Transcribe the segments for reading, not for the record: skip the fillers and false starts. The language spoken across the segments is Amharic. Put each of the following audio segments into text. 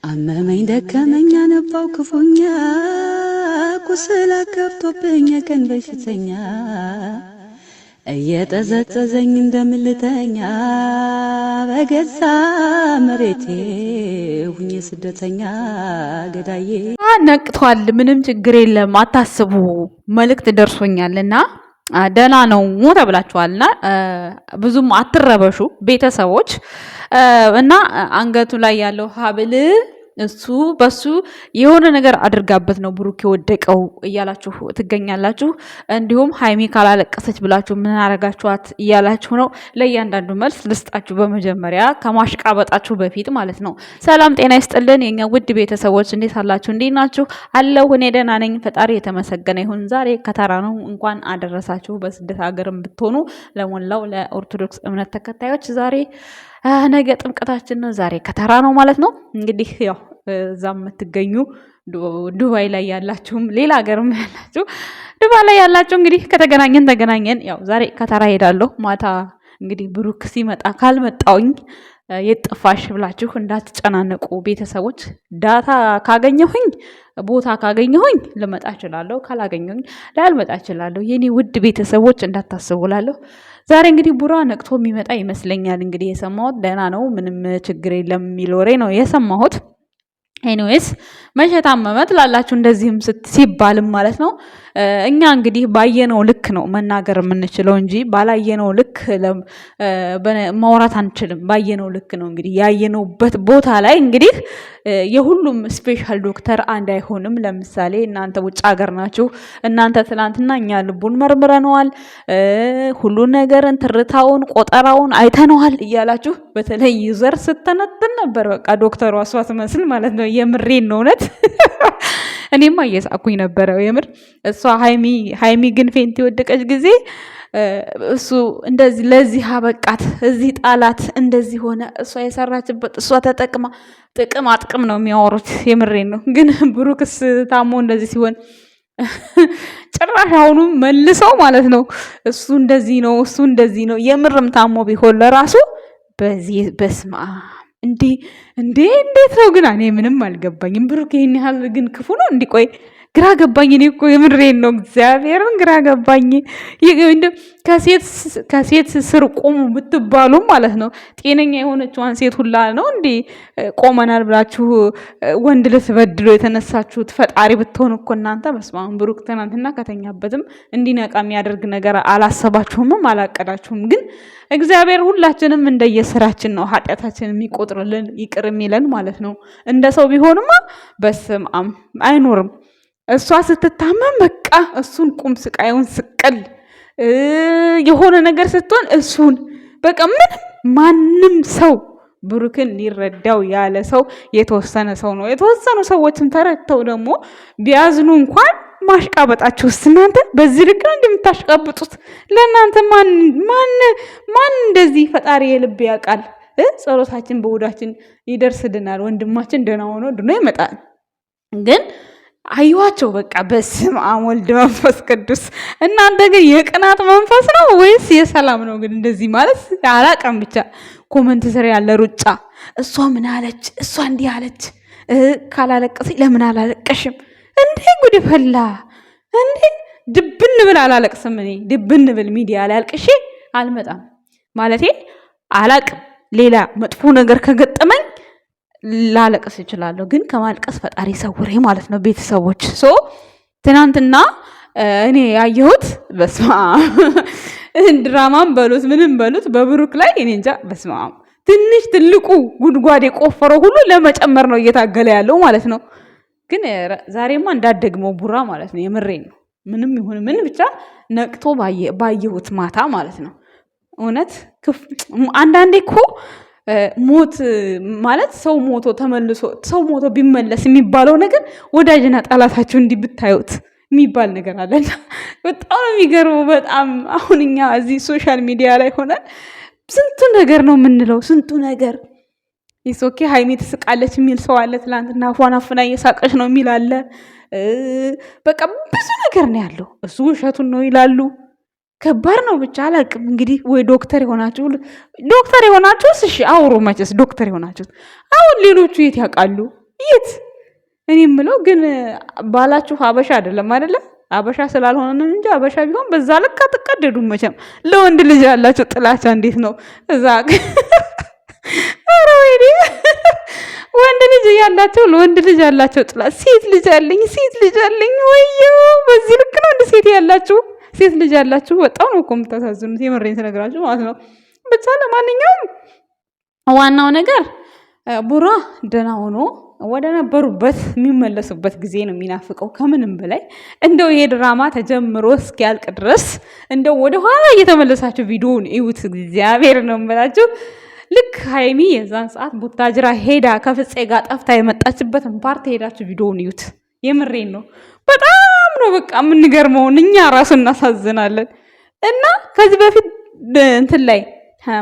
አመመኝ ደከመኝ አነባው ክፉኛ ቁስል አጋብቶብኝ ቀን በሽተኛ እየጠዘጠዘኝ እንደምልተኛ በገዛ መሬቴ ሁኜ ስደተኛ ገዳዬ ነቅቷል። ምንም ችግር የለም አታስቡ። መልእክት ደርሶኛልና ደህና ነው ተብላችኋልና ብዙም አትረበሹ ቤተሰቦች። እና አንገቱ ላይ ያለው ሀብል እሱ በሱ የሆነ ነገር አድርጋበት ነው ብሩክ የወደቀው እያላችሁ ትገኛላችሁ። እንዲሁም ሃይሚ ካላለቀሰች ብላችሁ ምን አረጋችኋት እያላችሁ ነው። ለእያንዳንዱ መልስ ልስጣችሁ በመጀመሪያ ከማሽቃበጣችሁ በፊት ማለት ነው። ሰላም ጤና ይስጥልን የኛ ውድ ቤተሰቦች፣ እንዴት አላችሁ? እንዴት ናችሁ? አለሁ እኔ ደህና ነኝ። ፈጣሪ የተመሰገነ ይሁን። ዛሬ ከተራ ነው። እንኳን አደረሳችሁ። በስደት ሀገርም ብትሆኑ ለሞላው ለኦርቶዶክስ እምነት ተከታዮች ዛሬ ነገ ጥምቀታችን ነው። ዛሬ ከተራ ነው ማለት ነው። እንግዲህ ያው እዛ የምትገኙ ዱባይ ላይ ያላችሁም ሌላ ሀገርም ያላችሁ ዱባይ ላይ ያላችሁ እንግዲህ ከተገናኘን ተገናኘን። ያው ዛሬ ከተራ ሄዳለሁ። ማታ እንግዲህ ብሩክ ሲመጣ ካልመጣውኝ የጠፋሽ ብላችሁ እንዳትጨናነቁ ቤተሰቦች። ዳታ ካገኘሁኝ ቦታ ካገኘሁኝ ልመጣ እችላለሁ፣ ካላገኘሁኝ ላልመጣ እችላለሁ። የኔ ውድ ቤተሰቦች እንዳታስቡላለሁ። ዛሬ እንግዲህ ቡራ ነቅቶ የሚመጣ ይመስለኛል። እንግዲህ የሰማሁት ደህና ነው፣ ምንም ችግር የለም የሚል ወሬ ነው የሰማሁት። ኤኒዌይስ መቼ ታመመ ትላላችሁ? እንደዚህም ሲባልም ማለት ነው። እኛ እንግዲህ ባየነው ልክ ነው መናገር የምንችለው እንጂ ባላየነው ልክ ማውራት አንችልም። ባየነው ልክ ነው እንግዲህ ያየነውበት ቦታ ላይ እንግዲህ የሁሉም ስፔሻል ዶክተር አንድ አይሆንም። ለምሳሌ እናንተ ውጭ ሀገር ናችሁ። እናንተ ትናንትና እኛ ልቡን መርምረነዋል፣ ሁሉን ነገርን፣ ትርታውን፣ ቆጠራውን አይተነዋል እያላችሁ በተለይ ዩዘር ስተነትን ነበር። በቃ ዶክተሯ እሷ ትመስል ማለት ነው። የምሬን ነው እውነት። እኔማ እየሳኩኝ ነበረ የምር። እሷ ሃይሚ ግን ፌንት የወደቀች ጊዜ እሱ እንደዚህ ለዚህ አበቃት፣ እዚህ ጣላት፣ እንደዚህ ሆነ፣ እሷ የሰራችበት እሷ ተጠቅማ ጥቅም ነው የሚያወሩት። የምሬን ነው። ግን ብሩክስ ታሞ እንደዚህ ሲሆን ጭራሽ አሁኑ መልሰው ማለት ነው እሱ እንደዚህ ነው እሱ እንደዚህ ነው። የምርም ታሞ ቢሆን ለራሱ በዚህ በስማ እንዴት ነው ግን? እኔ ምንም አልገባኝም። ብሩክ ይሄን ያህል ግን ክፉ ነው? እንዲቆይ ግራ ገባኝ። እኔ እኮ የምሬን ነው እግዚአብሔርን ግራ ገባኝ። ከሴት ስር ቆሙ ብትባሉ ማለት ነው ጤነኛ የሆነችዋን ሴት ሁላ ነው እንዴ ቆመናል ብላችሁ ወንድ ልትበድሎ የተነሳችሁት? ፈጣሪ ብትሆን እኮ እናንተ በስማም። ብሩክ ትናንትና ከተኛበትም እንዲነቃ የሚያደርግ ነገር አላሰባችሁምም አላቀዳችሁም። ግን እግዚአብሔር ሁላችንም እንደየስራችን ነው ኃጢአታችን የሚቆጥርልን ይቅር የሚለን ማለት ነው። እንደ ሰው ቢሆንማ በስማም አይኖርም። እሷ ስትታመም በቃ እሱን ቁም ስቃዩን ስቅል የሆነ ነገር ስትሆን እሱን በቃ ማንም ሰው ብሩክን ሊረዳው ያለ ሰው የተወሰነ ሰው ነው። የተወሰኑ ሰዎችም ተረድተው ደግሞ ቢያዝኑ እንኳን ማሽቃበጣችሁስ እናንተ በዚህ ልክ ነው እንደምታሽቃብጡት? ለእናንተ ማን እንደዚህ ፈጣሪ የልብ ያውቃል። ጸሎታችን በውዳችን ይደርስልናል። ወንድማችን ደህና ሆኖ ድኖ ይመጣል። ግን አይዋቸው በቃ በስመ አብ ወልድ መንፈስ ቅዱስ። እናንተ ግን የቅናት መንፈስ ነው ወይስ የሰላም ነው? ግን እንደዚህ ማለት አላቀም። ብቻ ኮመንት ስር ያለ ሩጫ፣ እሷ ምን አለች፣ እሷ እንዲህ አለች፣ ካላለቀሰኝ ለምን አላለቀሽም? እንዴ ጉድ ፈላ እንዴ! ድብን ብል አላለቅስም እኔ። ድብን ብል ሚዲያ ላይ አልቅሼ አልመጣም ማለቴ አላቅም። ሌላ መጥፎ ነገር ከገጠመኝ ላለቅስ እችላለሁ። ግን ከማልቀስ ፈጣሪ ሰውሬ ማለት ነው ቤተሰቦች። ትናንትና እኔ ያየሁት በስመ አብ ድራማም በሉት ምንም በሉት በብሩክ ላይ እኔ እንጃ በስመ አብ ትንሽ ትልቁ ጉድጓድ የቆፈረው ሁሉ ለመጨመር ነው እየታገለ ያለው ማለት ነው። ግን ዛሬማ እንዳደግመው ቡራ ማለት ነው። የምሬን ነው። ምንም ይሁን ምን ብቻ ነቅቶ ባየሁት ማታ ማለት ነው። እውነት አንዳንዴ እኮ ሞት ማለት ሰው ሞቶ ተመልሶ ሰው ሞቶ ቢመለስ የሚባለው ነገር ወዳጅና ጠላታችሁ እንዲህ ብታዩት የሚባል ነገር አለና በጣም የሚገርመው። በጣም አሁን እኛ እዚህ ሶሻል ሚዲያ ላይ ሆነን ስንቱ ነገር ነው የምንለው፣ ስንቱ ነገር ይሶኬ ሃይሚ ትስቃለች የሚል ሰው አለ። ትላንትና አፏን አፍና እየሳቀች ነው የሚል አለ። በቃ ብዙ ነገር ነው ያለው። እሱ ውሸቱን ነው ይላሉ። ከባድ ነው ብቻ አላቅም። እንግዲህ ወይ ዶክተር የሆናችሁ እሺ አውሩ። መቼስ ዶክተር የሆናችሁት አሁን ሌሎቹ የት ያውቃሉ? እኔ የምለው ግን ባላችሁ ሀበሻ አይደለም አይደለ? አበሻ ስላልሆነ ነው እንጂ አበሻ ቢሆን በዛ ልክ አትቀደዱም መቼም። ለወንድ ልጅ ያላችሁ ጥላቻ እንዴት ነው እዛ ኧረ ወይኔ ወንድ ልጅ ያላቸው ለወንድ ልጅ ያላቸው ጥላቻ። ሴት ልጅ አለኝ ወይዬ በዚህ ልክ ነው እንደ ሴት ያላችሁ ሴት ልጅ ያላችሁ በጣም ነው እኮ የምታሳዝኑት። የምሬን ስነግራችሁ ማለት ነው። ብቻ ለማንኛውም ዋናው ነገር ቡራ ደህና ሆኖ ወደ ነበሩበት የሚመለሱበት ጊዜ ነው የሚናፍቀው ከምንም በላይ። እንደው ይሄ ድራማ ተጀምሮ እስኪያልቅ ድረስ እንደው ወደ ኋላ እየተመለሳችሁ ቪዲዮውን እዩት። እግዚአብሔር ነው የምላችሁ። ልክ ሀይሚ የዛን ሰዓት ቡታጅራ ሄዳ ከፍፄ ጋር ጠፍታ የመጣችበትን ፓርት ሄዳችሁ ቪዲዮውን እዩት። የምሬን ነው። በጣም ነው በቃ የምንገርመውን እኛ ራሱ እናሳዝናለን። እና ከዚህ በፊት እንትን ላይ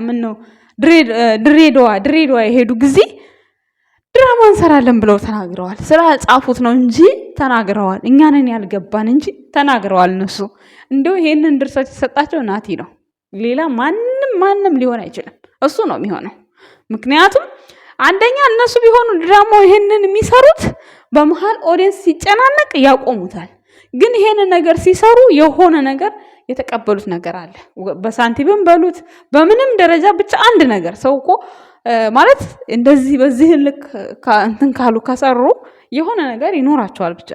ምን ነው ድሬዳዋ የሄዱ ጊዜ ድራማ እንሰራለን ብለው ተናግረዋል። ስራ ጻፉት ነው እንጂ ተናግረዋል። እኛንን ያልገባን እንጂ ተናግረዋል እነሱ። እንደው ይሄንን ድርሰት የሰጣቸው ናቲ ነው። ሌላ ማንም ሊሆን አይችልም። እሱ ነው የሚሆነው። ምክንያቱም አንደኛ እነሱ ቢሆኑ ድራማው ይሄንን የሚሰሩት በመሃል ኦዲየንስ ሲጨናነቅ ያቆሙታል። ግን ይሄንን ነገር ሲሰሩ የሆነ ነገር የተቀበሉት ነገር አለ። በሳንቲምም በሉት በምንም ደረጃ ብቻ አንድ ነገር ሰው እኮ ማለት እንደዚህ በዚህ ልክ እንትን ካሉ ከሰሩ የሆነ ነገር ይኖራቸዋል ብቻ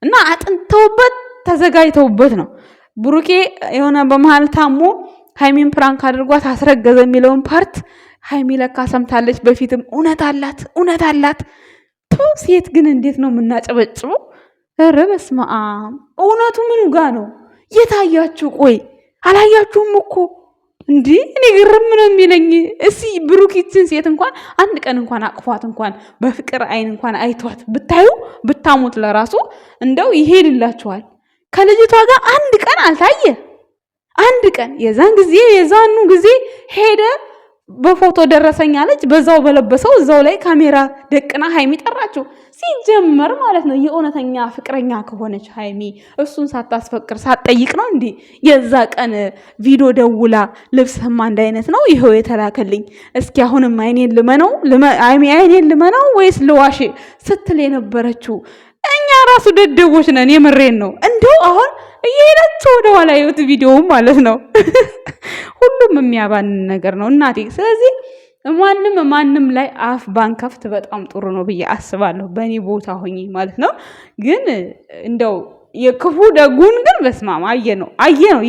እና አጥንተውበት ተዘጋጅተውበት ነው። ብሩኬ የሆነ በመሃል ታሞ ሃይሚን ፕራንክ አድርጓት አስረገዘ የሚለውን ፓርት ሃይሚ ለካ ሰምታለች። በፊትም እውነት አላት። ሴት ግን እንዴት ነው የምናጨበጭበው? ኧረ በስመ አብ! እውነቱ ምኑ ጋ ነው የታያችሁ? ቆይ አላያችሁም እኮ እንዲህ እኔ ግርም ነው የሚለኝ። እስኪ ብሩኪችን ሴት እንኳን አንድ ቀን እንኳን አቅፏት እንኳን በፍቅር አይን እንኳን አይቷት ብታዩ ብታሙት ለራሱ እንደው ይሄድላችኋል። ከልጅቷ ጋር አንድ ቀን አልታየ። አንድ ቀን የዛኑ ጊዜ ሄደ በፎቶ ደረሰኝ አለች። በዛው በለበሰው እዛው ላይ ካሜራ ደቅና ሃይሚ ጠራችው። ሲጀመር ማለት ነው የእውነተኛ ፍቅረኛ ከሆነች ሃይሚ እሱን ሳታስፈቅር ሳትጠይቅ ነው እንዴ የዛ ቀን ቪዲዮ ደውላ ልብስህማ አንድ አይነት ነው ይሄው የተላከልኝ፣ እስኪ አሁንም አይኔን ልመነው ወይስ ልዋሽ ስትል የነበረችው? እኛ ራሱ ደደቦች ነን። የምሬን ነው። እንደው አሁን እየሄዳችሁ ወደ ኋላ የውት ቪዲዮ ማለት ነው። ሁሉም የሚያባን ነገር ነው እናቴ። ስለዚህ ማንም ላይ አፍ ባንከፍት በጣም ጥሩ ነው ብዬ አስባለሁ፣ በእኔ ቦታ ሆኜ ማለት ነው። ግን እንደው የክፉ ደጉን ግን በስማም አየ ነው።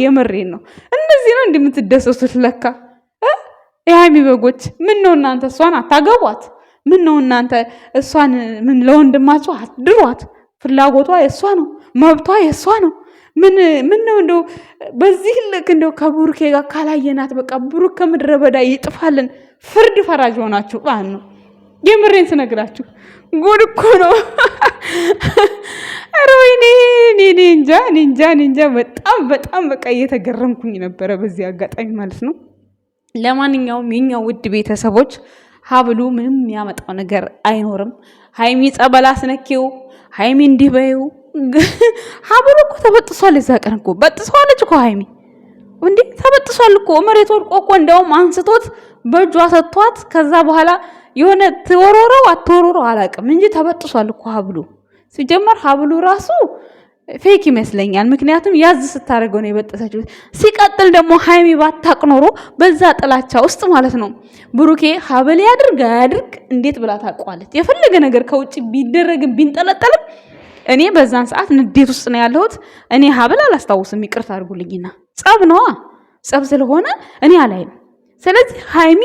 የምሬን ነው። እንደዚህ ነው እንደምትደሰሱት ለካ የሃይሚ በጎች። ምን ነው እናንተ እሷን አታገቧት? ምን ነው እናንተ እሷን ምን ለወንድማችሁ አድሯት? ፍላጎቷ የእሷ ነው፣ መብቷ የእሷ ነው። ምን ነው እንደው በዚህ ልክ እንደው ከብሩኬ ጋር ካላየናት በቃ ብሩክ ከምድረ በዳ ይጥፋልን። ፍርድ ፈራጅ ሆናችሁ ባን ነው። የምሬን ስነግራችሁ ጉድ እኮ ነው። ኧረ ወይኔ እኔ እንጃ በጣም በቃ እየተገረምኩኝ ነበረ በዚህ አጋጣሚ ማለት ነው። ለማንኛውም የኛው ውድ ቤተሰቦች ሀብሉ ምንም የሚያመጣው ነገር አይኖርም። ሃይሚ ጸበል አስነኪው፣ ሃይሚ እንዲህ በይው። ሀብሉ እኮ ተበጥሷል። እዛ ቀን እኮ በጥሷለች እኮ ሃይሚ እንዴ ተበጥሷል እኮ መሬት ወድቆ እኮ እንደውም አንስቶት በእጇ ሰጥቷት ከዛ በኋላ የሆነ ትወሮረው አትወሮረው አላውቅም እንጂ ተበጥሷል እኮ ሀብሉ። ሲጀመር ሀብሉ ራሱ ፌክ ይመስለኛል። ምክንያቱም ያዝ ስታደርገው ነው የበጠሰችው። ሲቀጥል ደግሞ ሃይሚ ባታቅ ኖሮ በዛ ጥላቻ ውስጥ ማለት ነው ብሩኬ ሀብል ያድርግ አያድርግ እንዴት ብላ ታውቀዋለች? የፈለገ ነገር ከውጭ ቢደረግም ቢንጠለጠልም እኔ በዛን ሰዓት ንዴት ውስጥ ነው ያለሁት። እኔ ሀብል አላስታውስም፣ ይቅርታ አድርጉልኝና ጸብ ነዋ። ጸብ ስለሆነ እኔ አላይም። ስለዚህ ሃይሚ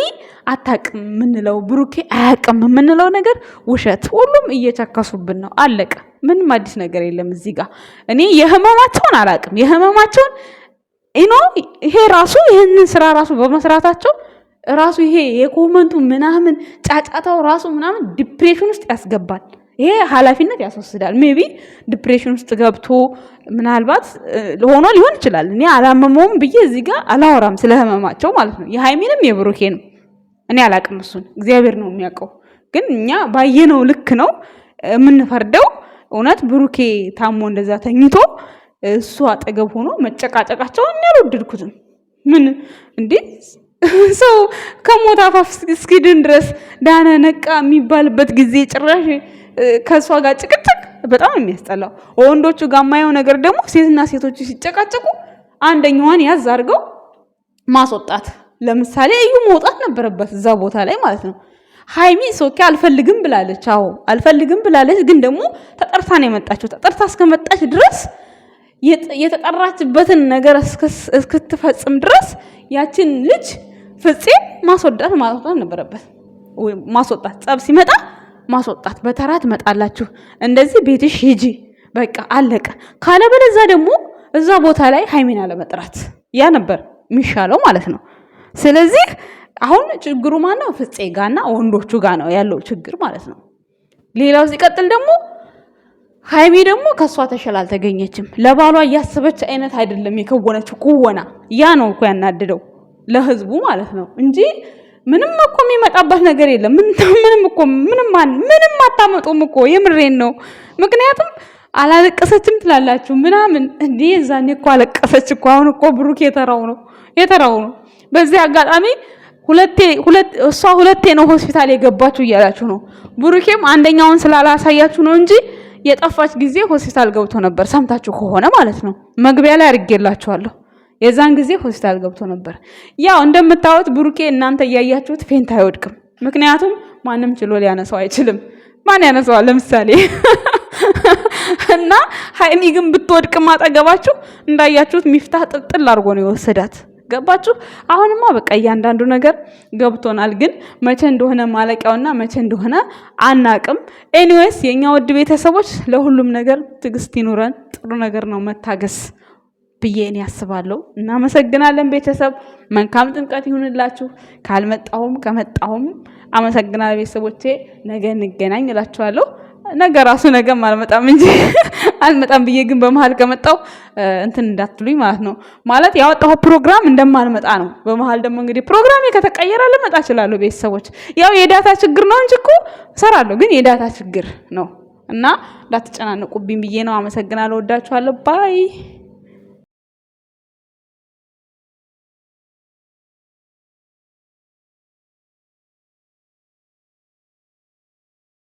አታቅም የምንለው ብሩኬ አያቅም የምንለው ነገር ውሸት። ሁሉም እየቸከሱብን ነው። አለቀ። ምንም አዲስ ነገር የለም እዚህ ጋር። እኔ የህመማቸውን አላቅም። የህመማቸውን ይሄ ራሱ ይህንን ስራ ራሱ በመስራታቸው ራሱ ይሄ የኮመንቱ ምናምን ጫጫታው ራሱ ምናምን ዲፕሬሽን ውስጥ ያስገባል። ይሄ ኃላፊነት ያስወስዳል። ሜቢ ዲፕሬሽን ውስጥ ገብቶ ምናልባት ሆኖ ሊሆን ይችላል። እኔ አላመመውም ብዬ እዚህ ጋር አላወራም ስለ ህመማቸው ማለት ነው። የሃይሚንም የብሩኬንም እኔ አላቅም። እሱን እግዚአብሔር ነው የሚያውቀው። ግን እኛ ባየነው ልክ ነው የምንፈርደው። እውነት ብሩኬ ታሞ እንደዛ ተኝቶ እሱ አጠገብ ሆኖ መጨቃጨቃቸውን እኔ አልወደድኩትም። ምን እንዴ ሰው ከሞት አፋፍ እስኪድን ድረስ ዳነ ነቃ የሚባልበት ጊዜ ጭራሽ ከሷ ጋር ጭቅጭቅ በጣም የሚያስጠላው። ወንዶቹ ጋር የማየው ነገር ደግሞ ሴትና ሴቶቹ ሲጨቃጨቁ አንደኛዋን ያዝ አድርገው ማስወጣት። ለምሳሌ እዩ መውጣት ነበረበት እዛ ቦታ ላይ ማለት ነው። ሃይሚ ሶኬ አልፈልግም ብላለች። አዎ አልፈልግም ብላለች፣ ግን ደግሞ ተጠርታ ነው የመጣችው። ተጠርታ እስከመጣች ድረስ የተጠራችበትን ነገር እስክትፈጽም ድረስ ያችን ልጅ ፍፄ ማስወጣት ነበረበት። ማስወጣት ጸብ ሲመጣ ማስወጣት። በተራ ትመጣላችሁ፣ እንደዚህ ቤትሽ ሂጂ በቃ አለቀ። ካለበለዚያ ደግሞ እዛ ቦታ ላይ ሃይሚን አለመጥራት፣ ያ ነበር የሚሻለው ማለት ነው። ስለዚህ አሁን ችግሩ ማነው? ፍፄ ጋና ወንዶቹ ጋ ነው ያለው ችግር ማለት ነው። ሌላው ሲቀጥል ደግሞ ሃይሚ ደግሞ ከሷ ተሸላ አልተገኘችም። ለባሏ እያሰበች አይነት አይደለም የከወነችው ኩወና። ያ ነው እኮ ያናደደው ለህዝቡ ማለት ነው እንጂ ምንም እኮ የሚመጣበት ነገር የለም። ምንም አታመጡም እኮ የምሬን ነው። ምክንያቱም አላለቀሰችም ትላላችሁ ምናምን እንዴ እዛኔ እኮ አለቀሰች እኮ። አሁን እኮ ብሩክ የተራው ነው። በዚህ አጋጣሚ እሷ ሁለቴ ነው ሆስፒታል የገባችሁ እያላችሁ ነው። ብሩኬም አንደኛውን ስላላሳያችሁ ነው እንጂ የጠፋች ጊዜ ሆስፒታል ገብቶ ነበር። ሰምታችሁ ከሆነ ማለት ነው። መግቢያ ላይ አድርጌላችኋለሁ። የዛን ጊዜ ሆስፒታል ገብቶ ነበር። ያው እንደምታዩት ብሩኬ እናንተ እያያችሁት ፌንት አይወድቅም። ምክንያቱም ማንም ችሎ ሊያነሳው አይችልም። ማን ያነሳዋል? ለምሳሌ እና ሃይሚ ግን ብትወድቅም አጠገባችሁ እንዳያችሁት ሚፍታህ ጥልጥል አድርጎ ነው የወሰዳት። ገባችሁ? አሁንማ በቃ እያንዳንዱ ነገር ገብቶናል። ግን መቼ እንደሆነ ማለቂያውና መቼ እንደሆነ አናቅም። ኤኒዌይስ የኛ ውድ ቤተሰቦች ለሁሉም ነገር ትዕግስት ይኑረን። ጥሩ ነገር ነው መታገስ ብዬ እኔ ያስባለሁ። እናመሰግናለን ቤተሰብ። መልካም ጥምቀት ይሁንላችሁ። ካልመጣሁም ከመጣሁም አመሰግናለሁ ቤተሰቦቼ። ነገ እንገናኝ እላችኋለሁ። ነገ ራሱ ነገም አልመጣም እንጂ አልመጣም ብዬ ግን በመሀል ከመጣው እንትን እንዳትሉኝ ማለት ነው። ማለት ያወጣው ፕሮግራም እንደማልመጣ ነው። በመሀል ደግሞ እንግዲህ ፕሮግራሜ ከተቀየረ ልመጣ እችላለሁ ቤተሰቦች። ያው የዳታ ችግር ነው እንጂ እኮ እሰራለሁ፣ ግን የዳታ ችግር ነው እና እንዳትጨናነቁብኝ ብዬ ነው። አመሰግናለሁ። ወዳችኋለሁ። ባይ